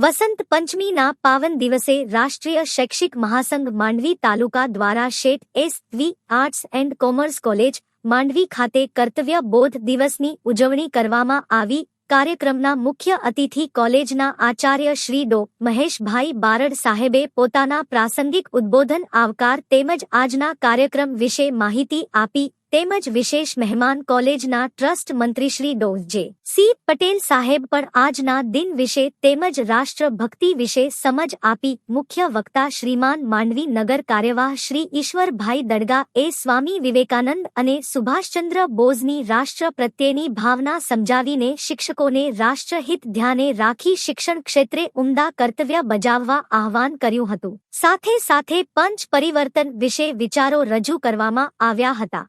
વસંત પંચમીના પાવન દિવસે રાષ્ટ્રીય શૈક્ષિક મહાસંઘ માંડવી તાલુકા દ્વારા Sheth S V. Arts and commerce college Mandvi ખાતે કર્તવ્ય બોધ દિવસની ઉજવણી કરવામાં આવી. કાર્યક્રમના મુખ્ય અતિથિ કોલેજના આચાર્ય શ્રી ડો. મહેશભાઈ બારડ સાહેબે પોતાના પ્રાસંગિક ઉદ્બોધન આવકાર તેમજ આજના કાર્યક્રમ વિશે માહિતી આપી તેમજ વિશેષ મહેમાન કોલેજના ટ્રસ્ટ મંત્રી શ્રી ડો. જે. સી. પટેલ સાહેબ પણ આજના દિન વિશે તેમજ રાષ્ટ્રભક્તિ વિશે સમજ આપી. મુખ્ય વક્તા શ્રીમાન માંડવી નગર કાર્યવાહ શ્રી ઈશ્વરભાઈ દડગા એ સ્વામી વિવેકાનંદ અને સુભાષચંદ્ર બોઝની રાષ્ટ્ર પ્રત્યેની ભાવના સમજાવીને શિક્ષકોને રાષ્ટ્રહિત ધ્યાને રાખી શિક્ષણ ક્ષેત્રે ઉમદા કર્તવ્ય બજાવવા આહવાન કર્યું હતું. સાથે સાથે પંચ પરિવર્તન વિશે વિચારો રજૂ કરવામાં આવ્યા હતા.